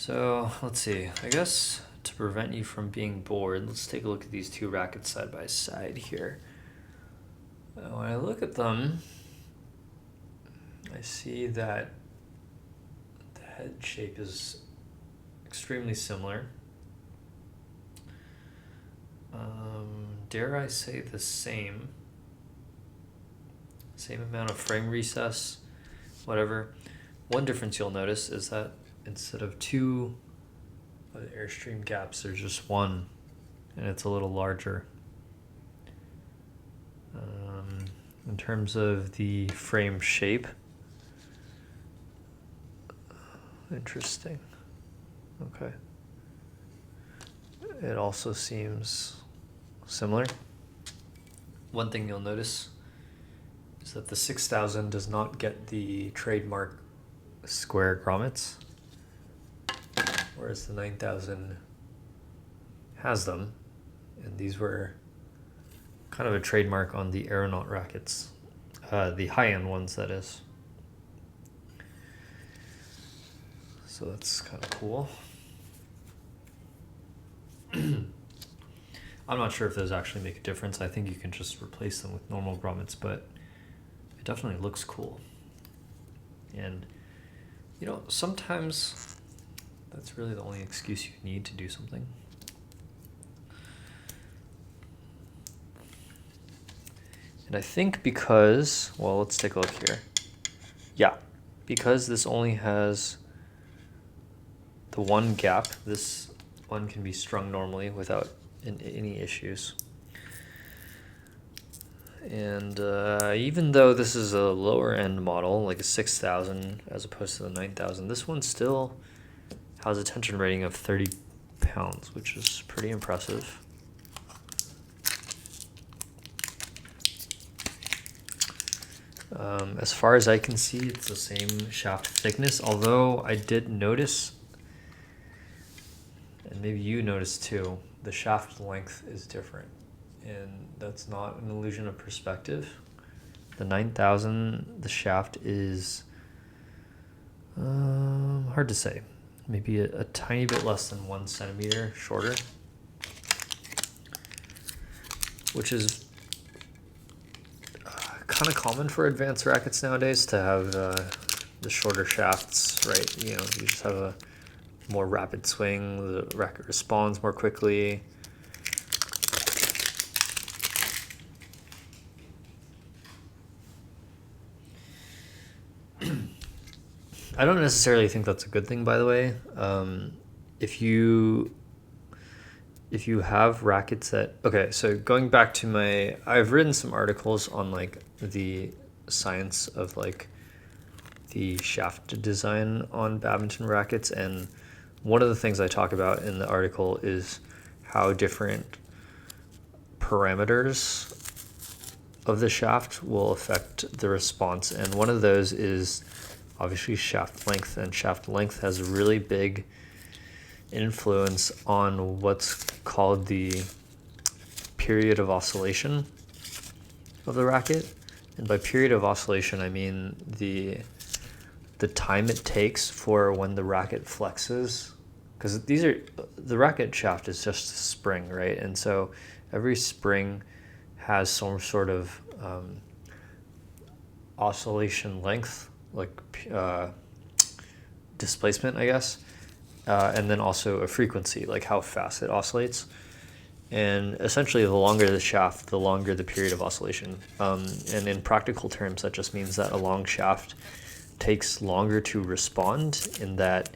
So let's see, I guess to prevent you from being bored, let's take a look at these two rackets side by side here. When I look at them, I see that the head shape is extremely similar. Dare I say the same amount of frame recess, whatever. One difference you'll notice is that instead of two airstream gaps, there's just one, and it's a little larger. In terms of the frame shape, interesting. Okay. It also seems similar. One thing you'll notice is that the 6000 does not get the trademark square grommets, whereas the 9000 has them, and these were kind of a trademark on the Aeronaut rackets, the high-end ones, that is. So that's kind of cool. I'm not sure if those actually make a difference. I think you can just replace them with normal grommets, but it definitely looks cool. And, you know, sometimes that's really the only excuse you need to do something. And I think because, well, let's take a look here. Yeah, because this only has the one gap, this one can be strung normally without any issues. And even though this is a lower end model, like a 6000 as opposed to the 9000, this one still has a tension rating of 30 pounds, which is pretty impressive. As far as I can see, it's the same shaft thickness, although I did notice, and maybe you noticed too, the shaft length is different, and that's not an illusion of perspective. The 9000, the shaft is hard to say, maybe a tiny bit less than 1 centimeter shorter, which is kind of common for advanced rackets nowadays to have the shorter shafts, right? You know, you just have a more rapid swing, the racket responds more quickly. I don't necessarily think that's a good thing, by the way. If you have rackets that, okay, so going back to I've written some articles on like the science of like the shaft design on badminton rackets, and one of the things I talk about in the article is how different parameters of the shaft will affect the response, and one of those is obviously shaft length, and shaft length has a really big influence on what's called the period of oscillation of the racket. And by period of oscillation, I mean the time it takes for when the racket flexes, because the racket shaft is just a spring, right? And so every spring has some sort of oscillation length, like displacement, I guess, and then also a frequency, like how fast it oscillates. And essentially, the longer the shaft, the longer the period of oscillation. And in practical terms, that just means that a long shaft takes longer to respond, in that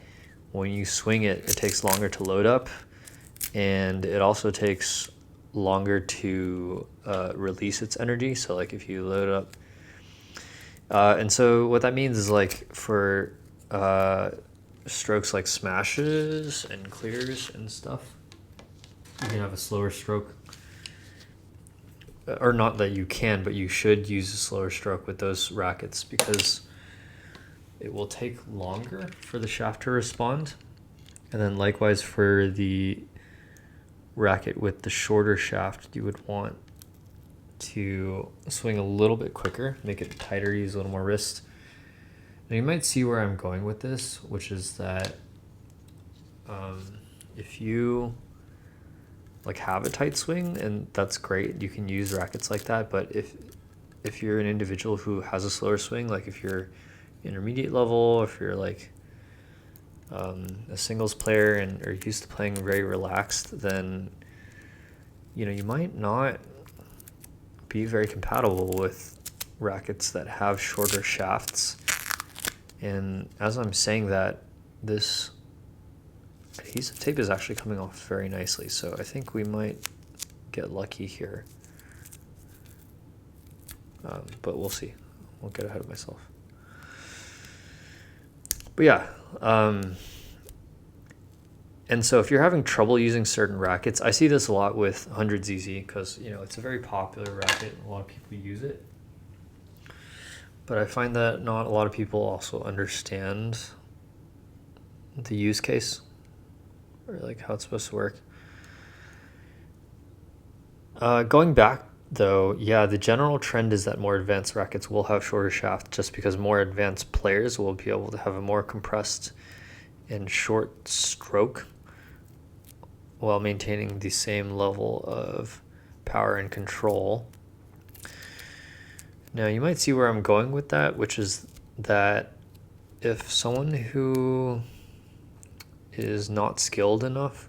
when you swing it, it takes longer to load up, and it also takes longer to release its energy. So like if you load up, and so what that means is like for strokes like smashes and clears and stuff, you can have a slower stroke, or not that you can, but you should use a slower stroke with those rackets, because it will take longer for the shaft to respond. And then likewise for the racket with the shorter shaft, you would want to swing a little bit quicker, make it tighter, use a little more wrist. Now you might see where I'm going with this, which is that If you like have a tight swing, and that's great, you can use rackets like that. But if you're an individual who has a slower swing, like if you're intermediate level, if you're like a singles player and are used to playing very relaxed, then you might not be very compatible with rackets that have shorter shafts. And as I'm saying that, this adhesive tape is actually coming off very nicely, so I think we might get lucky here. But we'll see. Won't get ahead of myself. But yeah, and so if you're having trouble using certain rackets, I see this a lot with 100ZZ because it's a very popular racket. A lot of people use it. But I find that not a lot of people also understand the use case or like how it's supposed to work. Going back though, yeah, the general trend is that more advanced rackets will have shorter shafts just because more advanced players will be able to have a more compressed and short stroke while maintaining the same level of power and control. Now you might see where I'm going with that, which is that if someone who is not skilled enough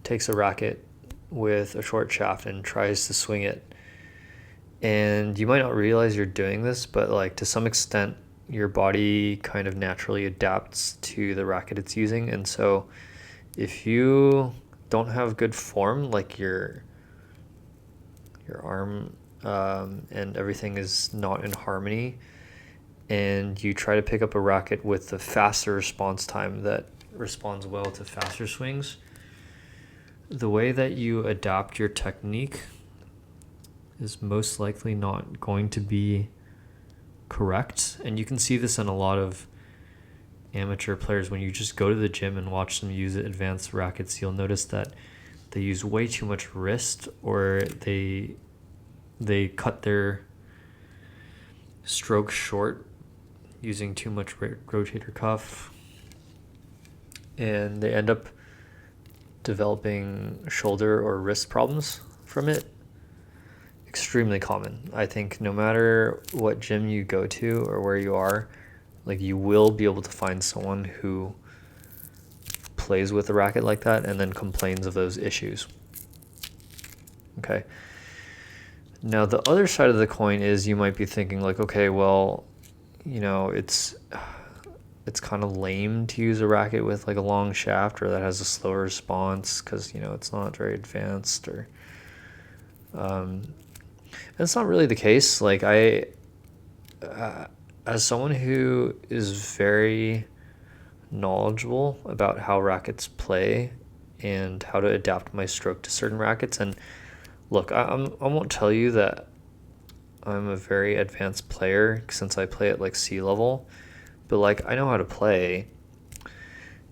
takes a racket with a short shaft and tries to swing it, and you might not realize you're doing this, but like to some extent your body kind of naturally adapts to the racket it's using. And so if you don't have good form, like your arm and everything is not in harmony, and you try to pick up a racket with the faster response time that responds well to faster swings, the way that you adapt your technique is most likely not going to be correct. And you can see this in a lot of amateur players. When you just go to the gym and watch them use advanced rackets, you'll notice that they use way too much wrist, or they cut their stroke short using too much rotator cuff, and they end up developing shoulder or wrist problems from it. Extremely common. I think no matter what gym you go to or where you are, like you will be able to find someone who plays with a racket like that and then complains of those issues. Okay. Now the other side of the coin is you might be thinking like, okay, well, it's kind of lame to use a racket with like a long shaft or that has a slower response because it's not very advanced, or it's not really the case. Like as someone who is very knowledgeable about how rackets play and how to adapt my stroke to certain rackets, and look, I won't tell you that I'm a very advanced player since I play at like C level, but like I know how to play,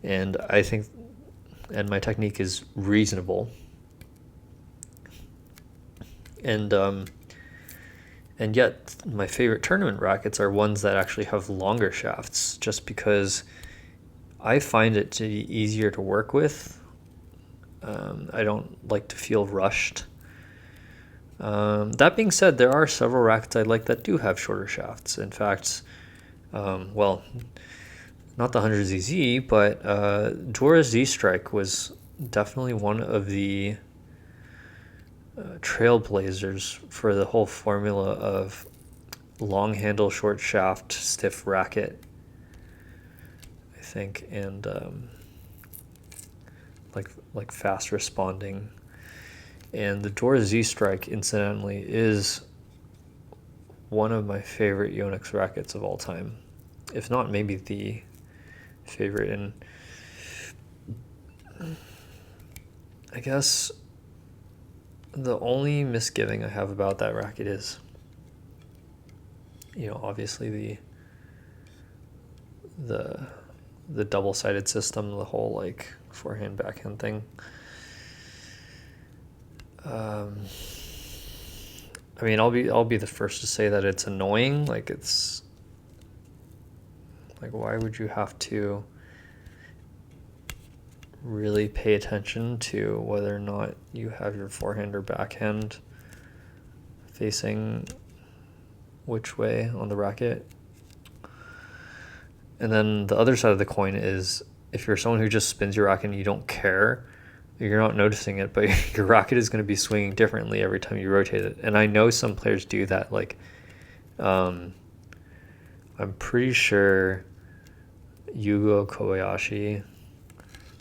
and I think, and my technique is reasonable, and yet my favorite tournament rackets are ones that actually have longer shafts, just because I find it to be easier to work with. I don't like to feel rushed. That being said, there are several rackets I like that do have shorter shafts. In fact, well, not the 100ZZ, but Dora Z-Strike was definitely one of the trailblazers for the whole formula of long handle, short shaft, stiff racket, I think, and like fast responding. And the Dora Z-Strike, incidentally, is one of my favorite Yonex rackets of all time, if not maybe the favorite. And I guess the only misgiving I have about that racket is, obviously the double-sided system, the whole like forehand backhand thing. I mean, I'll be the first to say that it's annoying. Like, it's like, why would you have to really pay attention to whether or not you have your forehand or backhand facing which way on the racket. And then the other side of the coin is if you're someone who just spins your racket and you don't care, you're not noticing it, but your racket is going to be swinging differently every time you rotate it. And I know some players do that. Like, I'm pretty sure Yugo Kobayashi,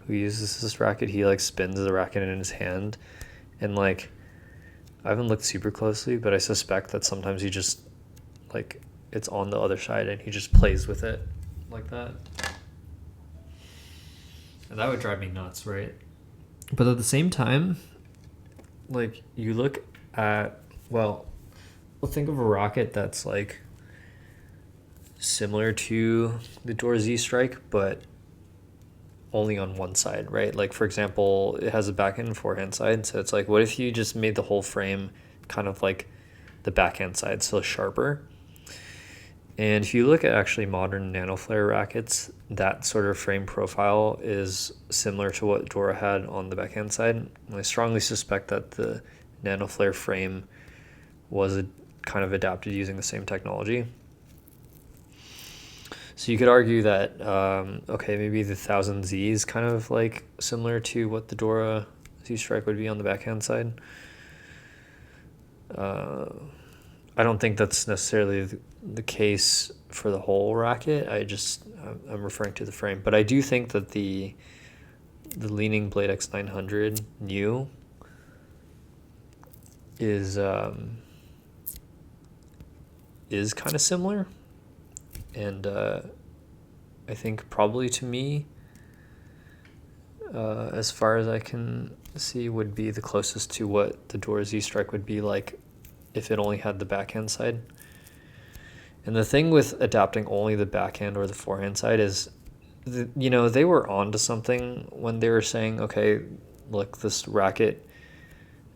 who uses this racket, he like spins the racket in his hand, and like I haven't looked super closely, but I suspect that sometimes he just like it's on the other side and he just plays with it like that. And that would drive me nuts, right? But at the same time, like you look at, well, think of a racket that's like similar to the Dora Z Strike, but only on one side, right? Like for example, it has a backhand and forehand side. So it's like, what if you just made the whole frame kind of like the backhand side, so sharper? And if you look at actually modern nanoflare rackets, that sort of frame profile is similar to what Dora had on the backhand side. And I strongly suspect that the nanoflare frame was kind of adapted using the same technology. So you could argue that, okay, maybe the 1000Z is kind of like similar to what the Dora Z Strike would be on the backhand side. I don't think that's necessarily the case for the whole racket. I'm referring to the frame. But I do think that the Li-Ning Blade X900 new is kind of similar. And I think probably to me, as far as I can see, would be the closest to what the Dora Z Strike would be like if it only had the backhand side. And the thing with adapting only the backhand or the forehand side is, they were onto something when they were saying, okay, look, this racket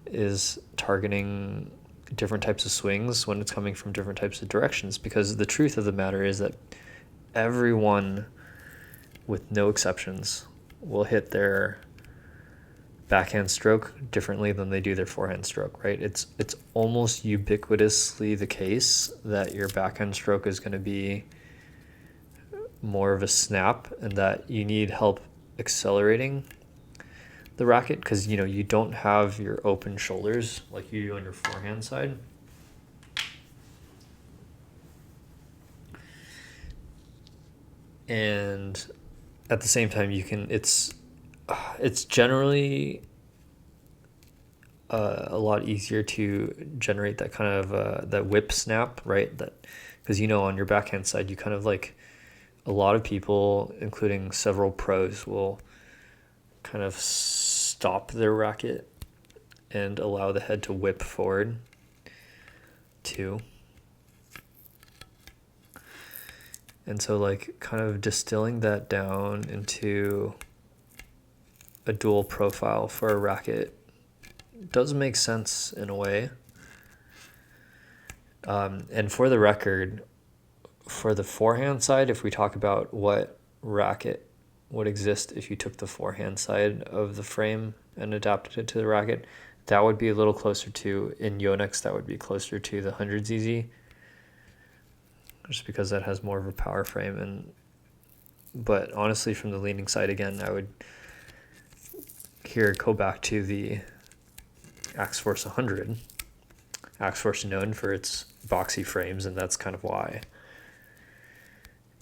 is targeting different types of swings when it's coming from different types of directions, because the truth of the matter is that everyone, with no exceptions, will hit their backhand stroke differently than they do their forehand stroke, right? It's almost ubiquitously the case that your backhand stroke is going to be more of a snap, and that you need help accelerating the racket because you don't have your open shoulders like you do on your forehand side. And at the same time, it's generally a lot easier to generate that kind of that whip snap, right? That because on your backhand side, you kind of like, a lot of people, including several pros, will kind of stop their racket and allow the head to whip forward too. And so like kind of distilling that down into a dual profile for a racket does make sense in a way. And for the record, for the forehand side, if we talk about what racket would exist if you took the forehand side of the frame and adapted it to the racket, that would be a little closer to, in Yonex, that would be closer to the 100ZZ, just because that has more of a power frame. But honestly, from the Li-Ning side, again, I would here go back to the Axe-Force 100. Axe-Force known for its boxy frames, and that's kind of why.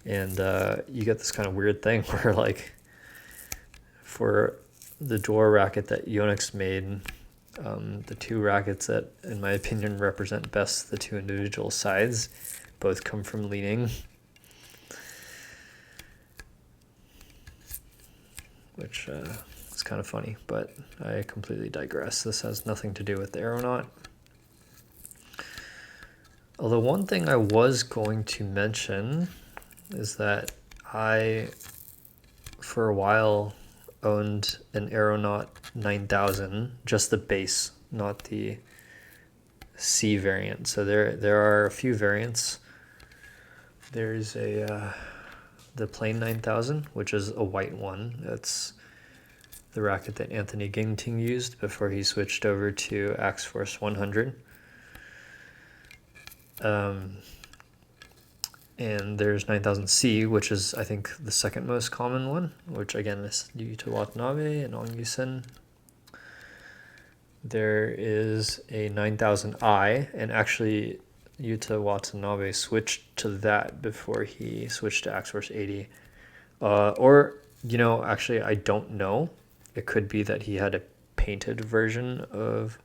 And you get this kind of weird thing where, like, for the Dora racket that Yonex made, the two rackets that, in my opinion, represent best the two individual sides, both come from Li-Ning, which is kind of funny, but I completely digress. This has nothing to do with the Aeronaut. Although one thing I was going to mention is that I, for a while, owned an Aeronaut 9000, just the base, not the C variant. So there are a few variants. There's the plain 9000, which is a white one. It's the racket that Anthony Ginting used before he switched over to Axforce 100. And there's 9000C, which is, I think, the second most common one, which again is Yuta Watanabe and Ong-Yusen. There is a 9000I, and actually Yuta Watanabe switched to that before he switched to Axforce 80. Or, you know, actually, I don't know. It could be that he had a painted version of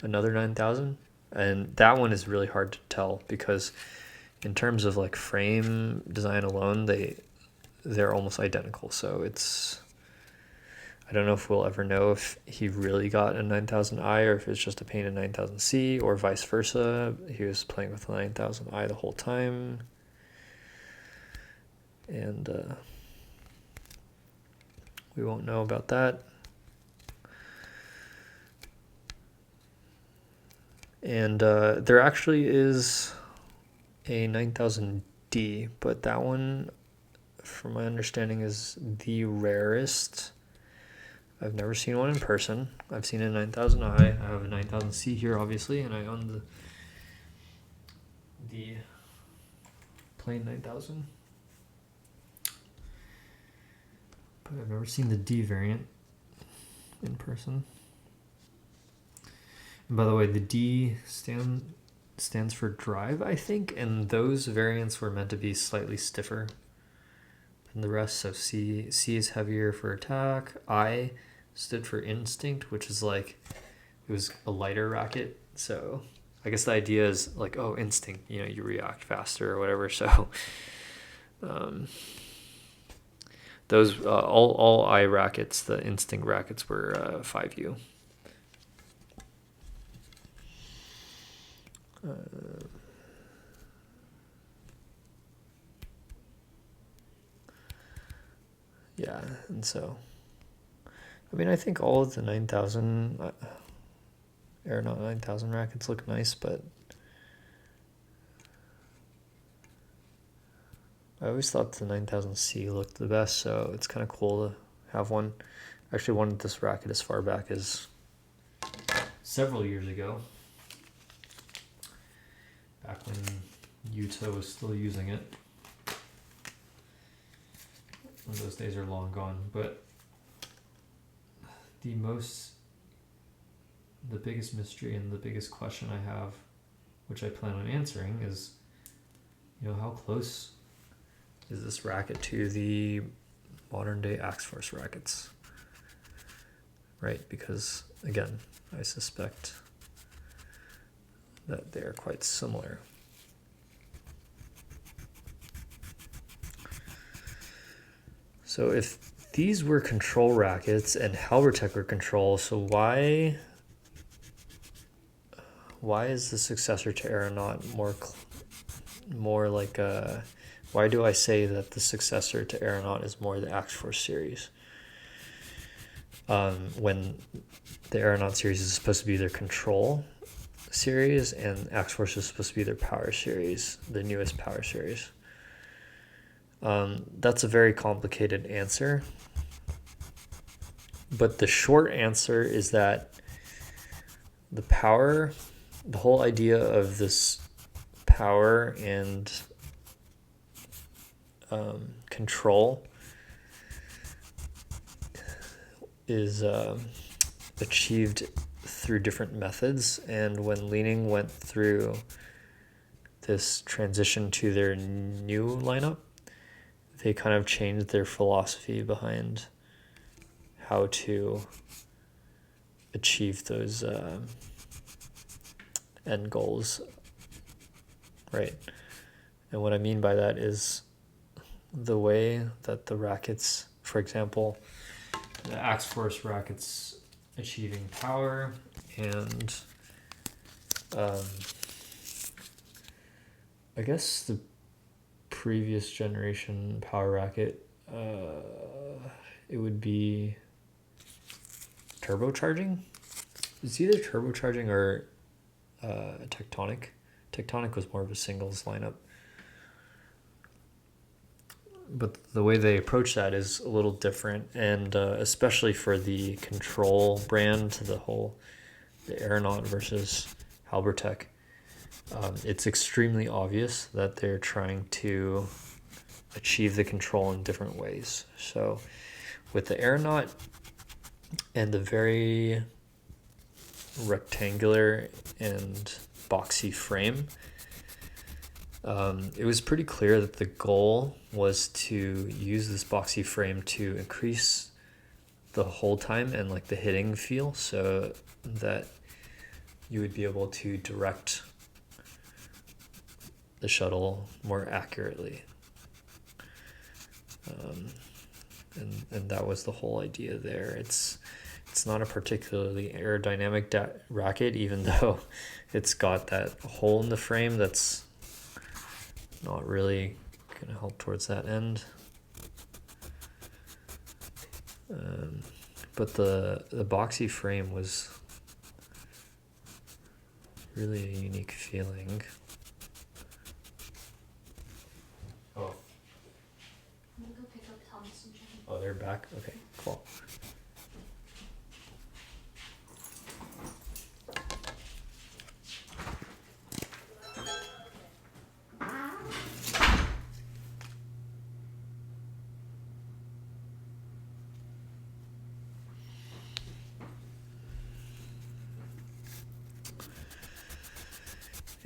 another 9000. And that one is really hard to tell because in terms of like frame design alone, they're almost identical. So I don't know if we'll ever know if he really got a 9000i or if it's just a painted 9000C or vice versa. He was playing with the 9000i the whole time. And we won't know about that. And there actually is a 9000D, but that one, from my understanding, is the rarest. I've never seen one in person. I've seen a 9000i. I have a 9000C here, obviously, and I own the plain 9000. But I've never seen the D variant in person. And by the way, the D stands for drive, I think, and those variants were meant to be slightly stiffer than the rest. So C is heavier for attack. I stood for instinct, which is like, it was a lighter racket. So I guess the idea is like, oh, instinct, you know, you react faster or whatever. So those all I rackets, the instinct rackets, were 5U. Yeah, and so I mean, I think all of the 9000 Aeronaut 9000 rackets look nice, but I always thought the 9000C looked the best, so it's kind of cool to have one. I actually wanted this racket as far back as several years ago, back when Yuta was still using it. Those days are long gone, but the biggest mystery and the biggest question I have, which I plan on answering, is, you know, how close is this racket to the modern day Axforce rackets? Right, because again, I suspect that they're quite similar. So if these were control rackets and Halbertech were control, so why is the successor to Aeronaut more like a, why do I say that the successor to Aeronaut is more the Axforce series? When the Aeronaut series is supposed to be their control series and Axforce is supposed to be their power series, the newest power series. That's a very complicated answer, but the short answer is that the whole idea of this power and control is achieved through different methods, and when Li-Ning went through this transition to their new lineup, they kind of changed their philosophy behind how to achieve those end goals, right? And what I mean by that is the way that the rackets, for example, the Axforce rackets achieving power and I guess the previous generation power racket, it would be turbocharging. It's either turbocharging or Tectonic. Tectonic was more of a singles lineup. but the way they approach that is a little different, and especially for the control brand, the Aeronaut versus Halbertech, it's extremely obvious that they're trying to achieve the control in different ways. So with the Aeronaut and the very rectangular and boxy frame, it was pretty clear that the goal was to use this boxy frame to increase the hold time and like the hitting feel, so that you would be able to direct the shuttle more accurately. And that was the whole idea there. It's not a particularly aerodynamic racket, even though it's got that hole in the frame that's not really going to help towards that end. But the boxy frame was really a unique feeling. Oh. I'm gonna go pick up Thomas and Jenny. Oh, they're back? Okay, cool.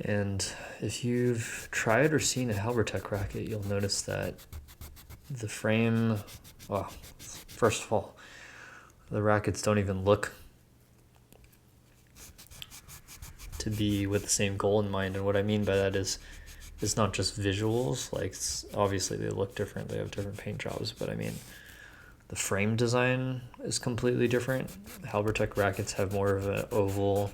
And if you've tried or seen a Halbertech racket, you'll notice that the frame, well, first of all, the rackets don't even look to be with the same goal in mind. And what I mean by that is it's not just visuals, like obviously they look different, they have different paint jobs, but I mean the frame design is completely different. Halbertech rackets have more of an oval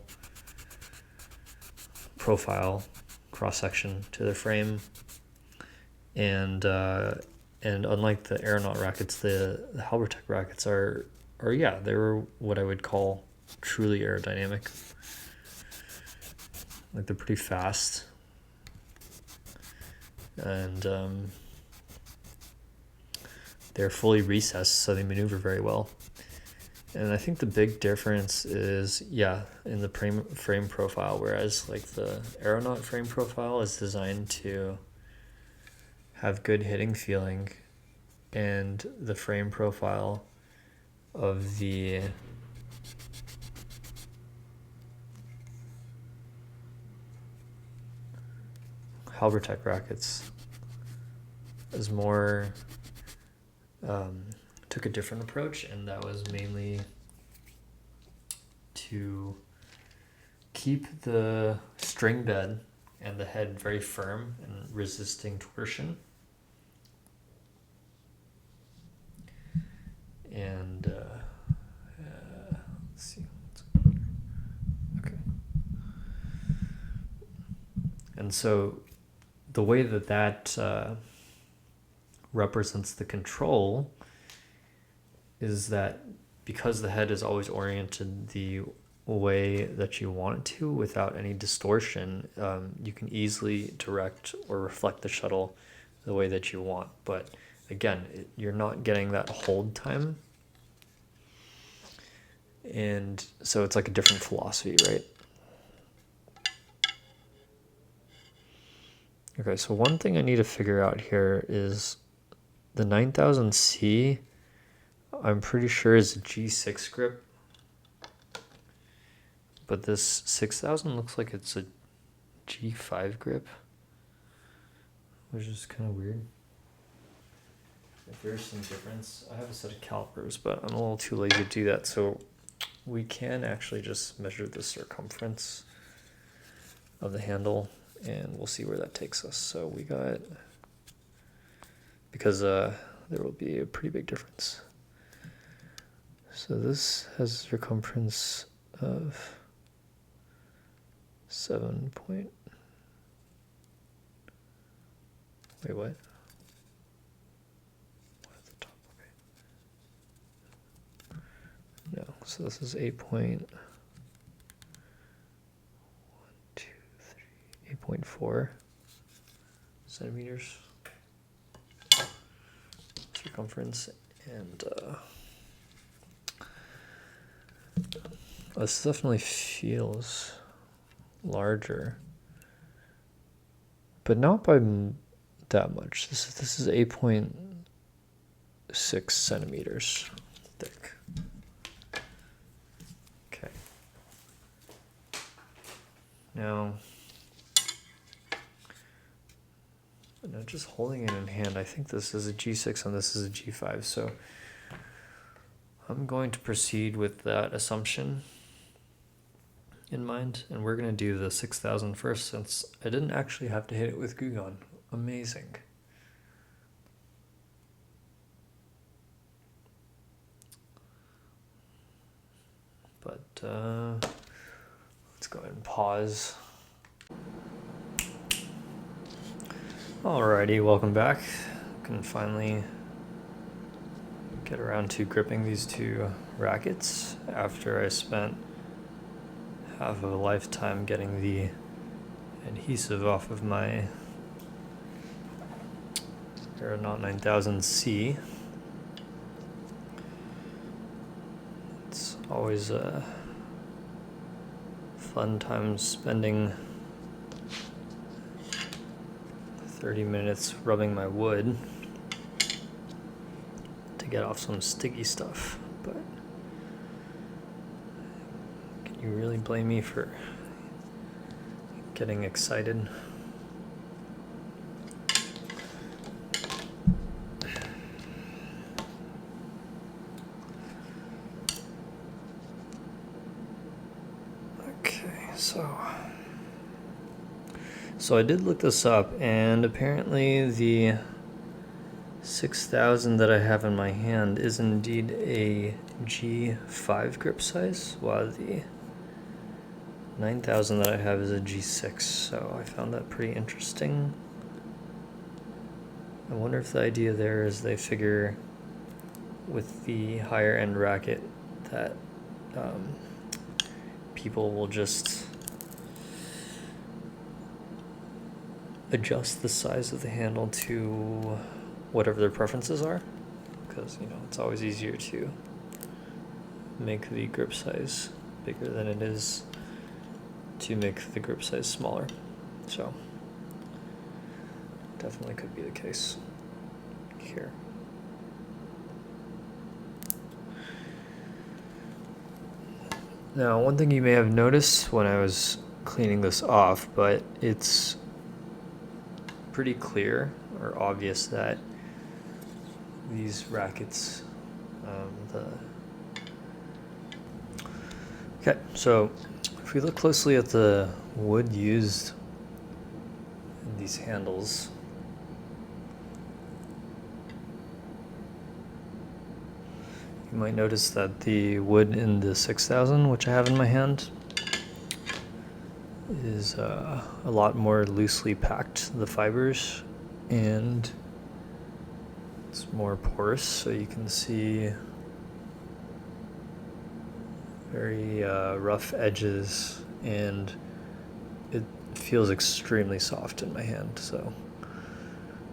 profile cross-section to the frame, and unlike the Aeronaut rackets, the Halbertech rackets are they're what I would call truly aerodynamic. Like they're pretty fast, and they're fully recessed, so they maneuver very well. And I think the big difference is, in the frame profile, whereas like the Aeronaut frame profile is designed to have good hitting feeling, and the frame profile of the Halbertech rackets is more took a different approach, and that was mainly to keep the string bed and the head very firm and resisting torsion. And let's see. Okay. And so the way that represents the control is that because the head is always oriented the way that you want it to without any distortion, you can easily direct or reflect the shuttle the way that you want. But again, you're not getting that hold time. And so it's like a different philosophy, right? Okay, so one thing I need to figure out here is the 9000C, I'm pretty sure is a G6 grip, but this 6000 looks like it's a G5 grip, which is kind of weird. If there's some difference, I have a set of calipers, but I'm a little too lazy to do that, so we can actually just measure the circumference of the handle, and we'll see where that takes us. So we got, because there will be a pretty big difference. So this has a circumference of 7 point, wait, what? At the top, okay. No, so this is 8.4 centimeters. circumference, and this definitely feels larger, but not by that much. This is 8.6 centimeters thick. Okay. Now, just holding it in hand, I think this is a G6 and this is a G5, so I'm going to proceed with that assumption in mind, and we're going to do the 6000 first, since I didn't actually have to hit it with Gugon. Amazing. But let's go ahead and pause. Alrighty, welcome back. Can finally get around to gripping these two rackets after I spent half of a lifetime getting the adhesive off of my Aeronaut 9000C. It's always a fun time spending 30 minutes rubbing my wood to get off some sticky stuff, but can you really blame me for getting excited? Okay, so I did look this up, and apparently the 6000 that I have in my hand is indeed a G5 grip size, while the 9000 that I have is a G6, so I found that pretty interesting. I wonder if the idea there is they figure with the higher end racket that people will just adjust the size of the handle to whatever their preferences are, because it's always easier to make the grip size bigger than it is to make the grip size smaller. So definitely could be the case here. Now, one thing you may have noticed when I was cleaning this off, but it's pretty clear or obvious that these rackets, okay, so if we look closely at the wood used in these handles, you might notice that the wood in the 6000, which I have in my hand, is a lot more loosely packed, the fibers, and it's more porous, so you can see very rough edges, and it feels extremely soft in my hand, so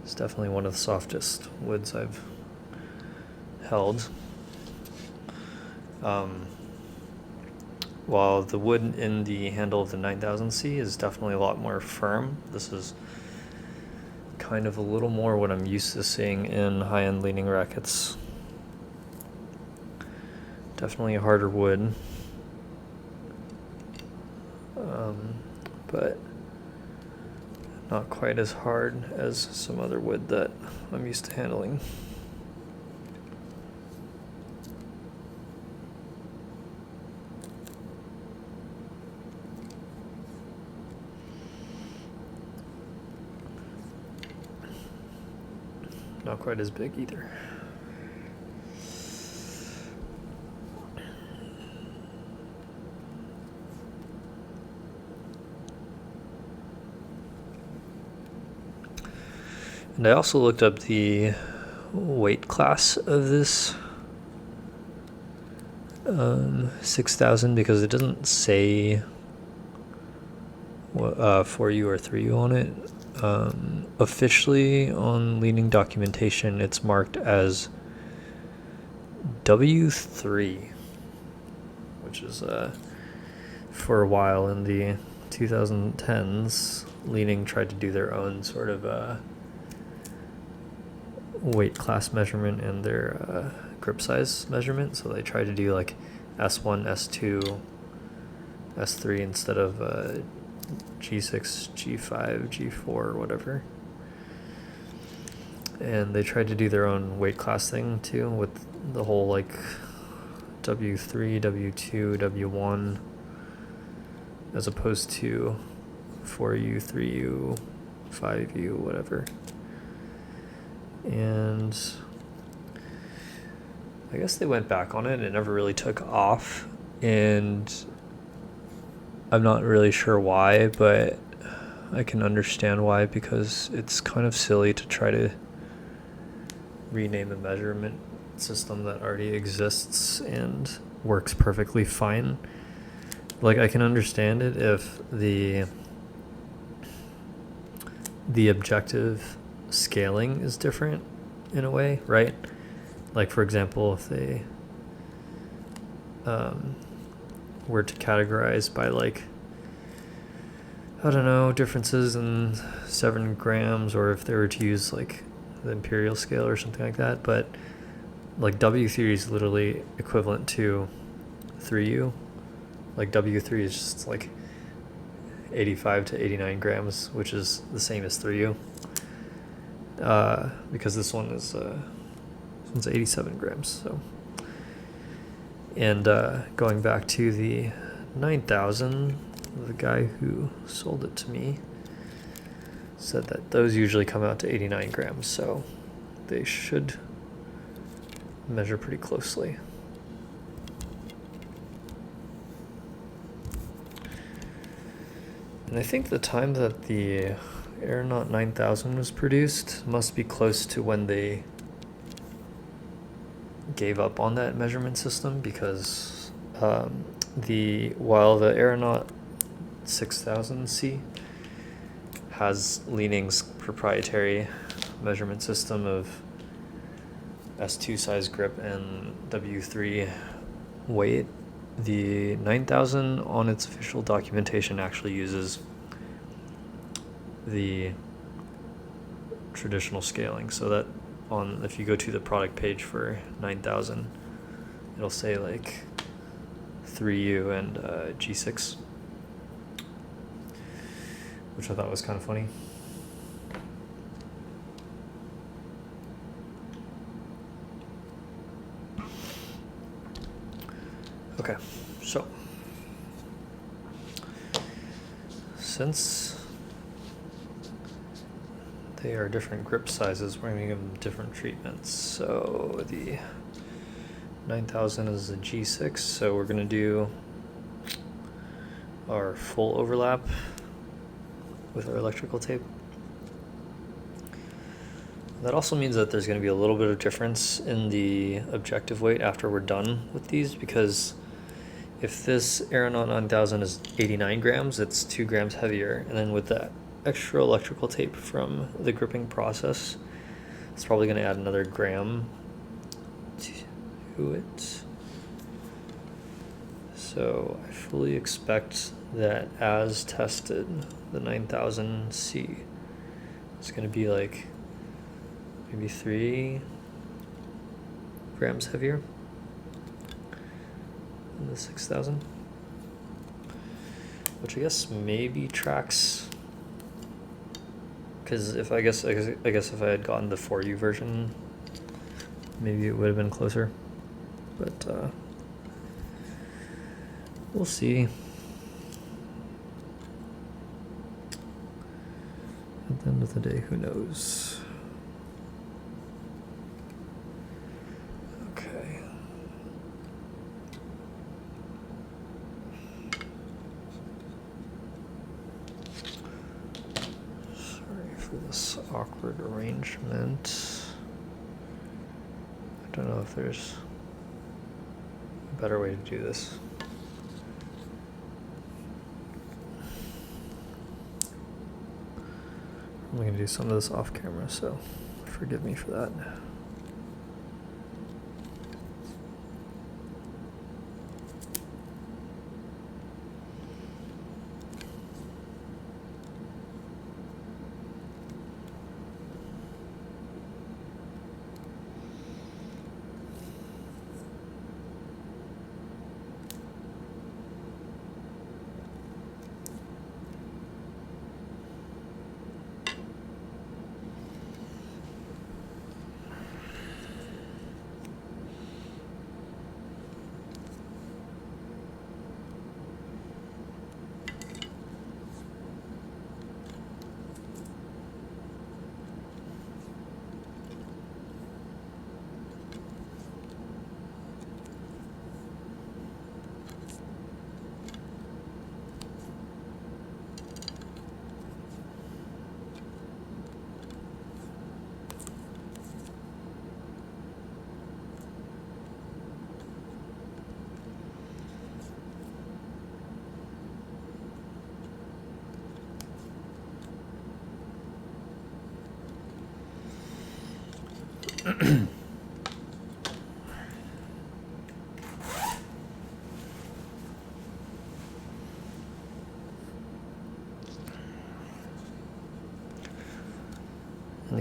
it's definitely one of the softest woods I've held. While the wood in the handle of the 9000C is definitely a lot more firm. This is kind of a little more what I'm used to seeing in high-end Li-Ning rackets. Definitely a harder wood, but not quite as hard as some other wood that I'm used to handling. Not quite as big either. And I also looked up the weight class of this 6000, because it doesn't say 4U or 3U on it. Officially on Li-Ning documentation, it's marked as W3, which is for a while in the 2010s, Li-Ning tried to do their own sort of weight class measurement and their grip size measurement. So they tried to do like S1, S2, S3 instead of G6, G5, G4, or whatever. And they tried to do their own weight class thing too, with the whole like W3, W2, W1, as opposed to 4U, 3U, 5U, whatever. And I guess they went back on it and it never really took off. And I'm not really sure why, but I can understand why, because it's kind of silly to try to rename a measurement system that already exists and works perfectly fine. Like, I can understand it if the objective scaling is different in a way, right? Like, for example, if they were to categorize by, like, I don't know, differences in 7 grams, or if they were to use like the imperial scale or something like that. But like W3 is literally equivalent to 3U. Like W3 is just like 85 to 89 grams, which is the same as 3U. Because this one's 87 grams. So, and going back to the 9000, the guy who sold it to me said that those usually come out to 89 grams, so they should measure pretty closely. And I think the time that the Aeronaut 9000 was produced must be close to when they gave up on that measurement system, because while the Aeronaut 9000C has Li-Ning's proprietary measurement system of S2 size grip and W3 weight, the 9000 on its official documentation actually uses the traditional scaling, so that if you go to the product page for 9000, it'll say like 3U and G6, which I thought was kind of funny. Okay, so since they are different grip sizes, we're going to give them different treatments. So the 9000 is a G6, so we're going to do our full overlap with our electrical tape. That also means that there's going to be a little bit of difference in the objective weight after we're done with these, because if this Aeronaut 9000 is 89 grams, it's 2 grams heavier, and then with that extra electrical tape from the gripping process, it's probably going to add another gram to it. So I fully expect that, as tested, the 9000C is going to be like maybe 3 grams heavier than the 6000, which I guess maybe tracks, because if I guess if I had gotten the 4U version, maybe it would have been closer, but we'll see. At the end of the day, who knows? Okay. Sorry for this awkward arrangement. I don't know if there's a better way to do this. I'm going to do some of this off camera, so forgive me for that.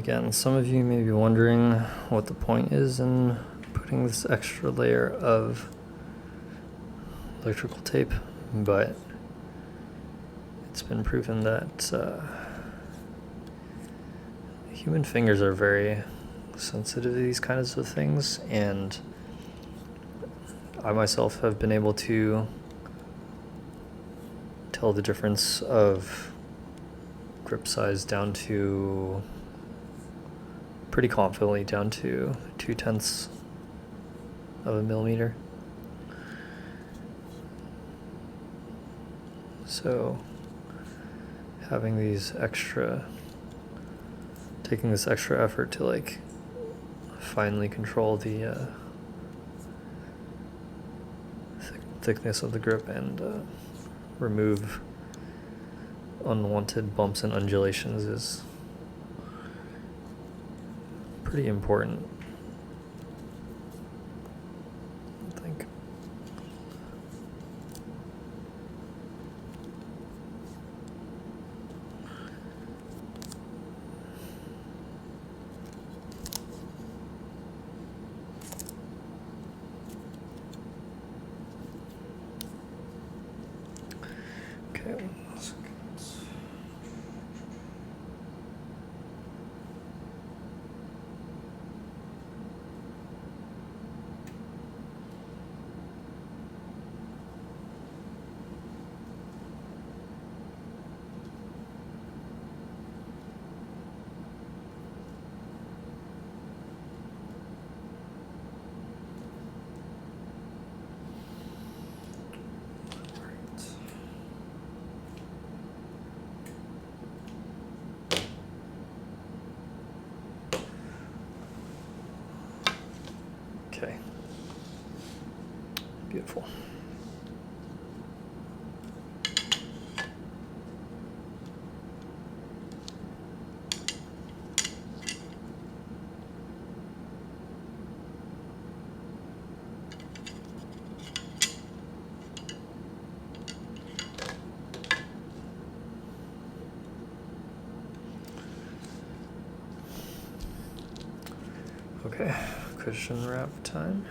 again, some of you may be wondering what the point is in putting this extra layer of electrical tape, but it's been proven that human fingers are very sensitive to these kinds of things, and I myself have been able to tell the difference of grip size down to pretty confidently down to 0.2 of a millimeter. So having taking this extra effort to like finely control the thickness of the grip and remove unwanted bumps and undulations is pretty important, I think. Okay, 1 second. Okay. Beautiful. Okay, cushion wrap time.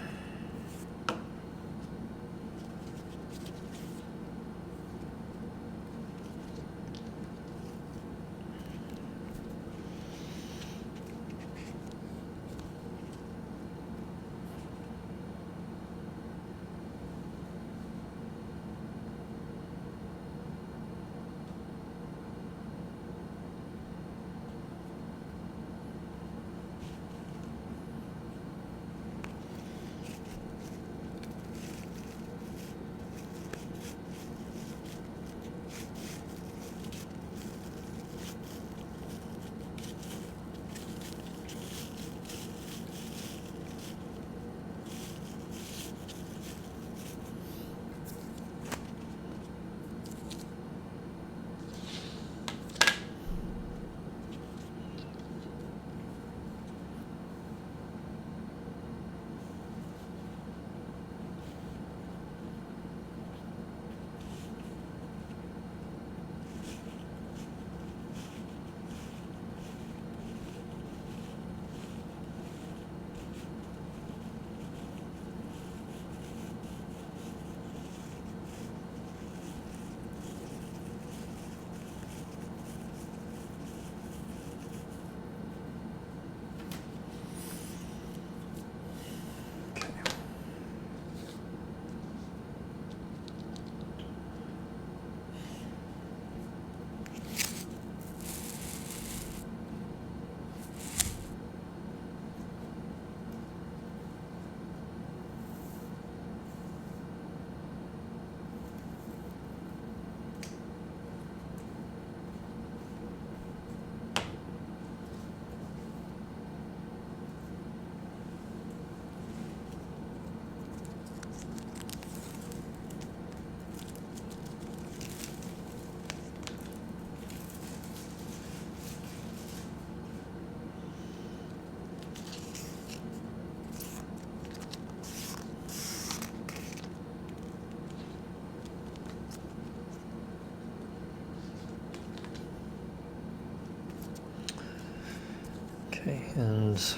And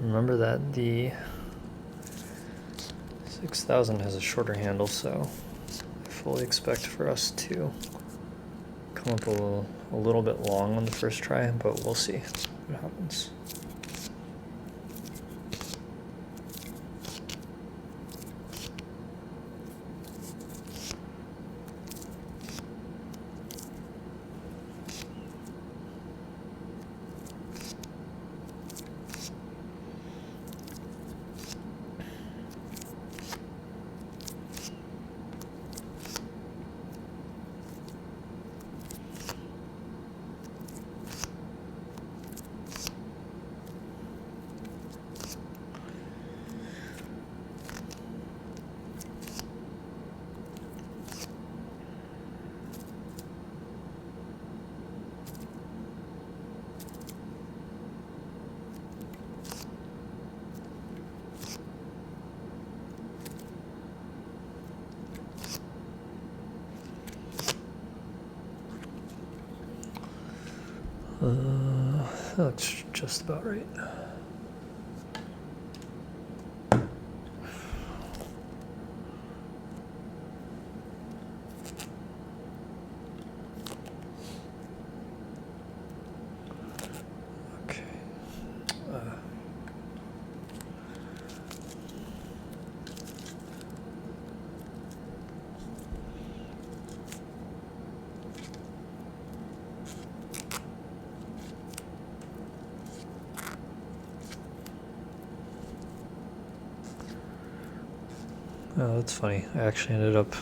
remember that the 6000 has a shorter handle, so I fully expect for us to come up a little bit long on the first try, but we'll see what happens. That's just about right. Okay. Oh, that's funny. I actually ended up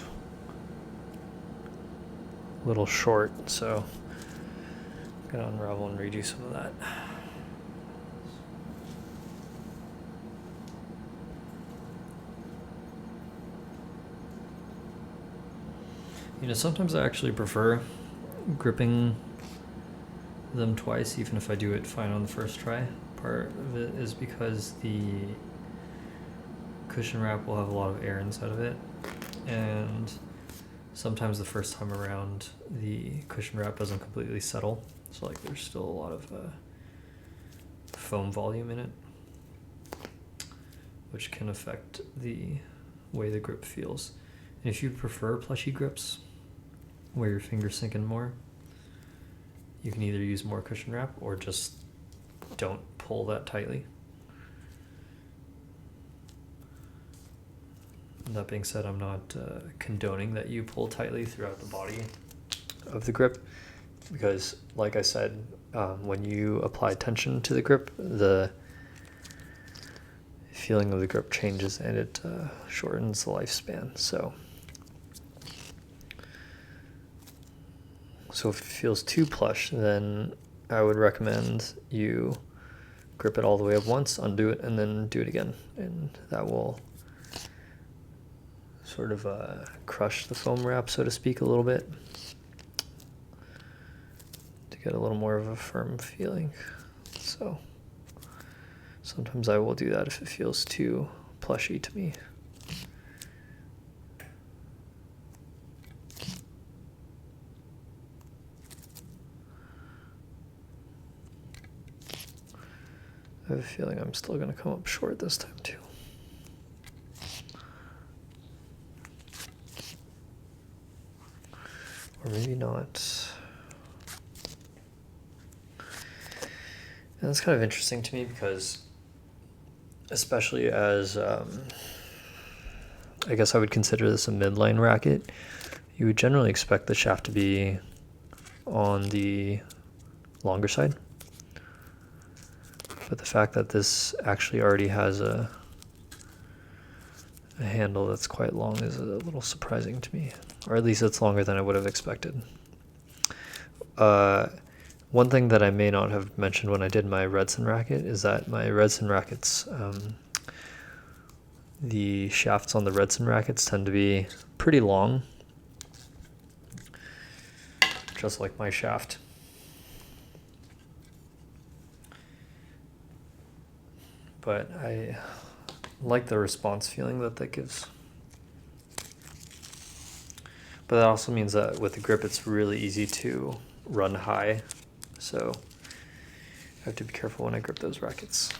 a little short, so I'm gonna unravel and redo some of that. You know, sometimes I actually prefer gripping them twice, even if I do it fine on the first try. Part of it is because the cushion wrap will have a lot of air inside of it, and sometimes the first time around the cushion wrap doesn't completely settle, so like there's still a lot of foam volume in it, which can affect the way the grip feels. And if you prefer plushy grips where your fingers sink in more, you can either use more cushion wrap or just don't pull that tightly. That being said, I'm not condoning that you pull tightly throughout the body of the grip, because like I said, when you apply tension to the grip, the feeling of the grip changes and it shortens the lifespan. So if it feels too plush, then I would recommend you grip it all the way up once, undo it, and then do it again, and that will sort of crush the foam wrap, so to speak, a little bit to get a little more of a firm feeling. So sometimes I will do that if it feels too plushy to me. I have a feeling I'm still going to come up short this time too. Or maybe not. And that's kind of interesting to me because, especially as, I guess I would consider this a midline racket, you would generally expect the shaft to be on the longer side. But the fact that this actually already has a handle that's quite long is a little surprising to me, or at least it's longer than I would have expected. One thing that I may not have mentioned when I did my Redson racket is that my Redson rackets, the shafts on the Redson rackets tend to be pretty long, just like my shaft. But I like the response feeling that that gives. But that also means that with the grip, it's really easy to run high. So have to be careful when I grip those rackets.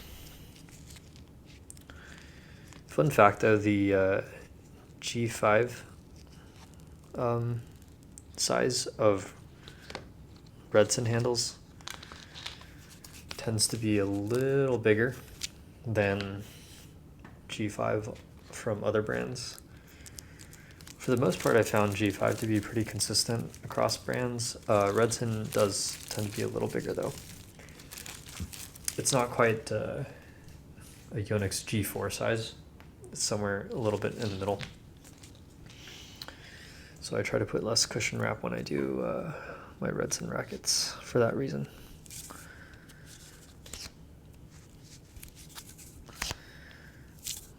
Fun fact though, the G5 size of Redson handles tends to be a little bigger than G5 from other brands. For the most part, I found G5 to be pretty consistent across brands. Redson does tend to be a little bigger though. It's not quite a Yonex G4 size. It's somewhere a little bit in the middle. So I try to put less cushion wrap when I do my Redson rackets for that reason.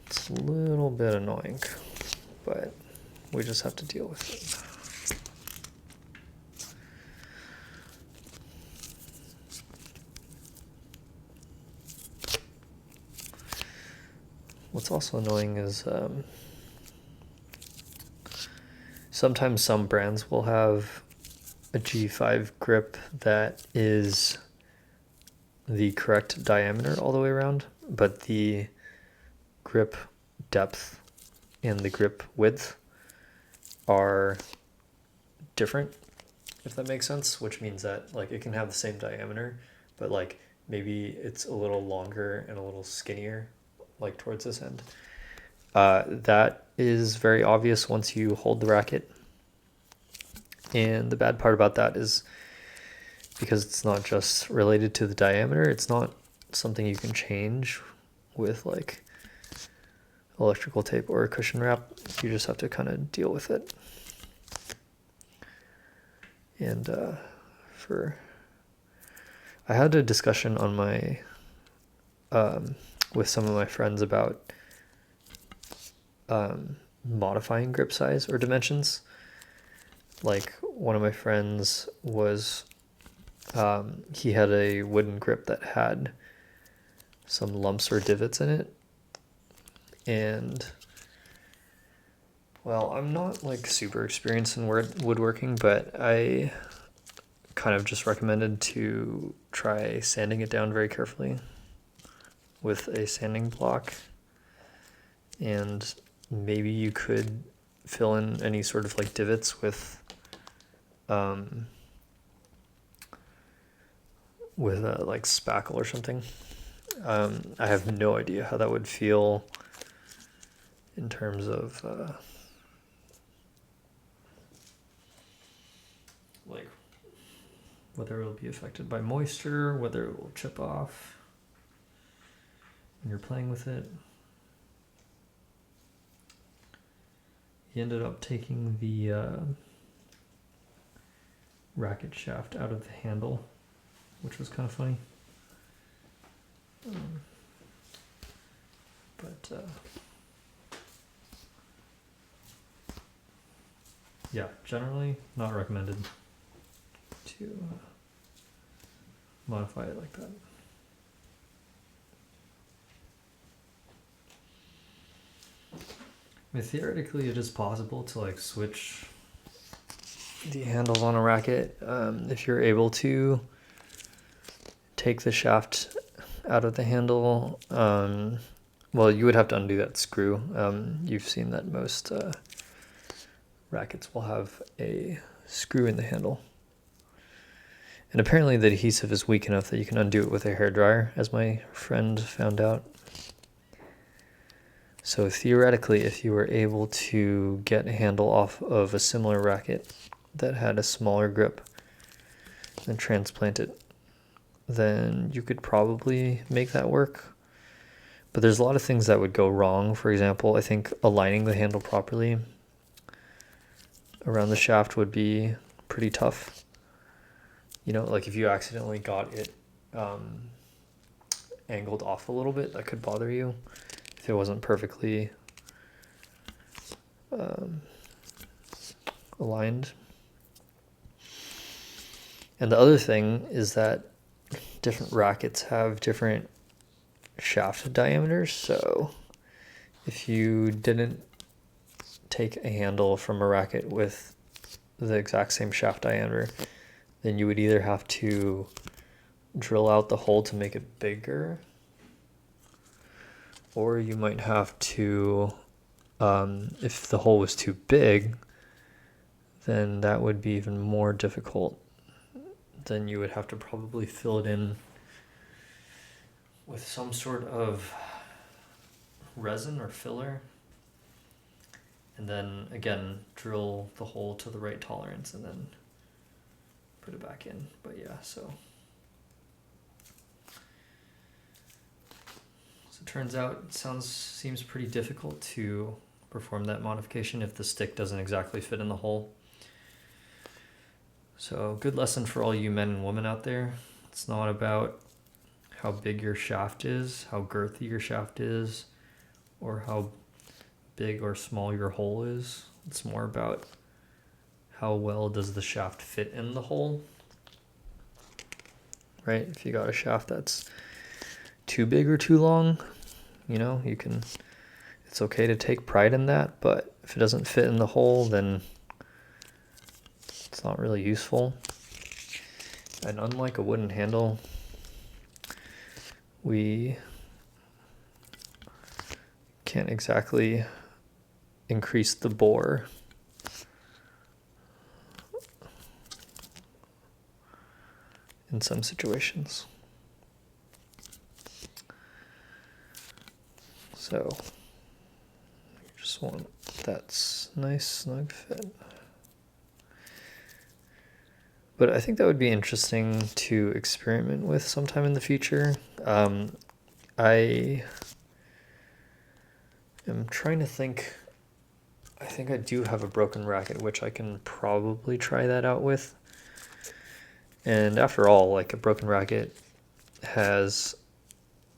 It's a little bit annoying, but we just have to deal with it. What's also annoying is sometimes some brands will have a G5 grip that is the correct diameter all the way around, but the grip depth and the grip width are different, if that makes sense, which means that like it can have the same diameter, but like maybe it's a little longer and a little skinnier, like towards this end. That is very obvious once you hold the racket. And the bad part about that is because it's not just related to the diameter, it's not something you can change with like electrical tape or a cushion wrap. You just have to kind of deal with it. And I had a discussion on my with some of my friends about modifying grip size or dimensions. Like one of my friends was he had a wooden grip that had some lumps or divots in it, and well, I'm not like super experienced in woodworking, but I kind of just recommended to try sanding it down very carefully with a sanding block, and maybe you could fill in any sort of like divots with like spackle or something. I have no idea how that would feel in terms of like whether it will be affected by moisture, whether it will chip off when you're playing with it. He ended up taking the racket shaft out of the handle, which was kind of funny. Yeah, generally not recommended to modify it like that. I mean, theoretically, it is possible to like switch the handles on a racket if you're able to take the shaft out of the handle. Well, you would have to undo that screw. You've seen that most rackets will have a screw in the handle. And apparently the adhesive is weak enough that you can undo it with a hairdryer, as my friend found out. So theoretically, if you were able to get a handle off of a similar racket that had a smaller grip and transplant it, then you could probably make that work. But there's a lot of things that would go wrong. For example, I think aligning the handle properly around the shaft would be pretty tough. You know, like if you accidentally got it angled off a little bit, that could bother you if it wasn't perfectly aligned. And the other thing is that different rackets have different shaft diameters. So if you didn't take a handle from a racket with the exact same shaft diameter, then you would either have to drill out the hole to make it bigger, or you might have to, if the hole was too big, then that would be even more difficult. Then you would have to probably fill it in with some sort of resin or filler, and then again drill the hole to the right tolerance and then put it back in. But yeah, so it turns out it seems pretty difficult to perform that modification if the stick doesn't exactly fit in the hole. So good lesson for all you men and women out there. It's not about how big your shaft is, how girthy your shaft is, or how big or small your hole is. It's more about how well does the shaft fit in the hole, right? If you got a shaft that's too big or too long, you know, it's okay to take pride in that, but if it doesn't fit in the hole, then it's not really useful. And unlike a wooden handle, we can't exactly increase the bore in some situations. So you just want that nice snug fit. But I think that would be interesting to experiment with sometime in the future. I am trying to think. I think I do have a broken racket, which I can probably try that out with. And after all, like a broken racket has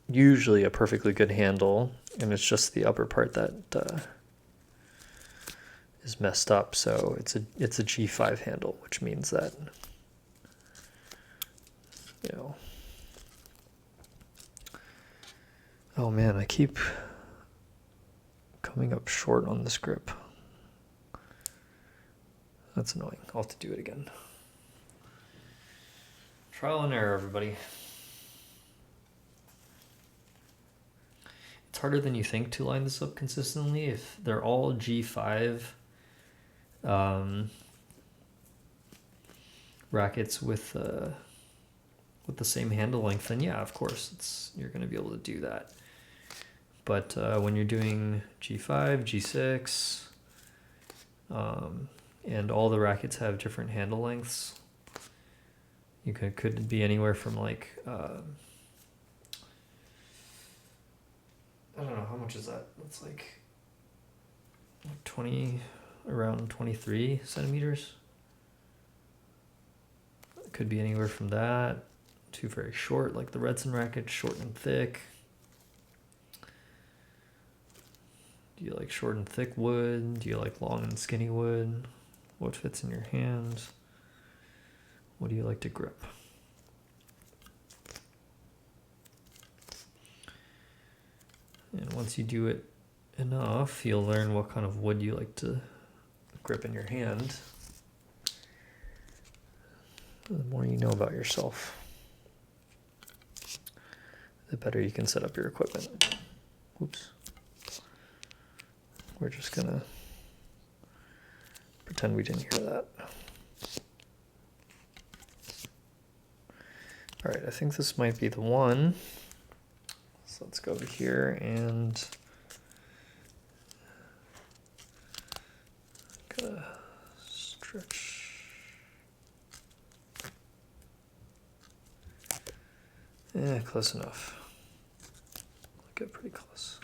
usually a perfectly good handle, and it's just the upper part that is messed up. So it's a G5 handle, which means that, you know, oh man, I keep coming up short on this grip. That's annoying. I'll have to do it again. Trial and error, everybody. It's harder than you think to line this up consistently. If they're all G5 rackets with the same handle length, then yeah, of course, you're going to be able to do that. But when you're doing G5, G6, and all the rackets have different handle lengths, you could be anywhere from like I don't know, how much is that? That's like around 23 centimeters. It could be anywhere from that to very short, like the Redson racket, short and thick. Do you like short and thick wood? Do you like long and skinny wood? What fits in your hands? What do you like to grip? And once you do it enough, you'll learn what kind of wood you like to grip in your hand. The more you know about yourself, the better you can set up your equipment. Oops. We're just gonna pretend we didn't hear that. All right, I think this might be the one. So let's go over here and gotta stretch. Yeah, close enough. Get pretty close.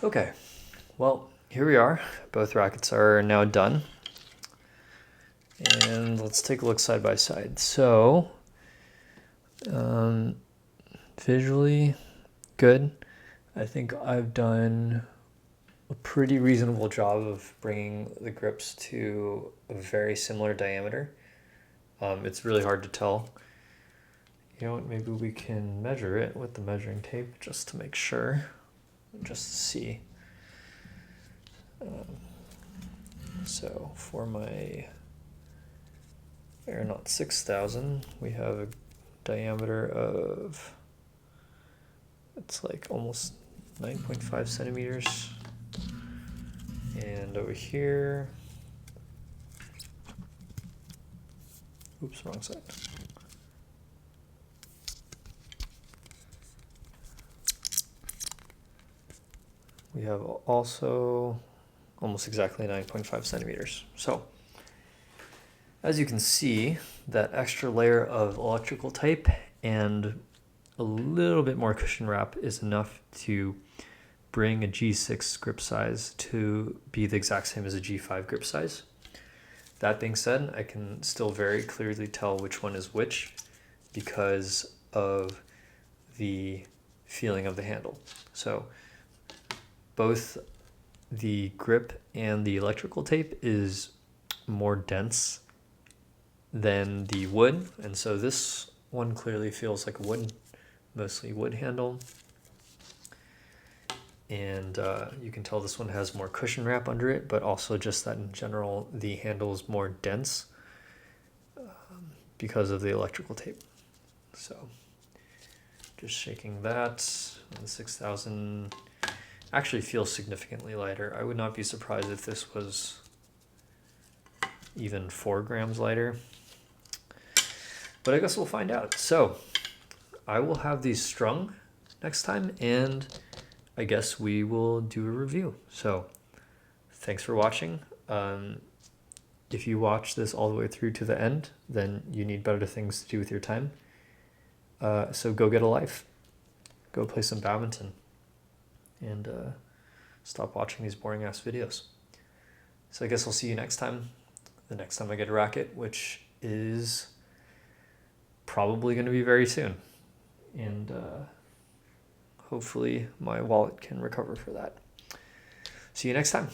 Okay, well, here we are. Both rackets are now done. And let's take a look side by side. So, visually good. I think I've done a pretty reasonable job of bringing the grips to a very similar diameter. It's really hard to tell You know what, maybe we can measure it with the measuring tape just to make sure, just to see. So for my Aeronaut 9000, we have a diameter of, it's like almost 9.5 centimeters. And over here, oops, wrong side. We have also almost exactly 9.5 centimeters. So as you can see, that extra layer of electrical tape and a little bit more cushion wrap is enough to bring a G6 grip size to be the exact same as a G5 grip size. That being said, I can still very clearly tell which one is which because of the feeling of the handle. So both the grip and the electrical tape is more dense than the wood, and so this one clearly feels like a wood, mostly wood handle. And you can tell this one has more cushion wrap under it, but also just that in general the handle is more dense because of the electrical tape. So just shaking that, and the 6000 actually feels significantly lighter. I would not be surprised if this was even 4 grams lighter, but I guess we'll find out. So I will have these strung next time, and I guess we will do a review. So thanks for watching. If you watch this all the way through to the end, then you need better things to do with your time. So go get a life. Go play some badminton. And stop watching these boring ass videos. So I guess I'll see you next time. The next time I get a racket, which is probably going to be very soon. And hopefully my wallet can recover for that. See you next time.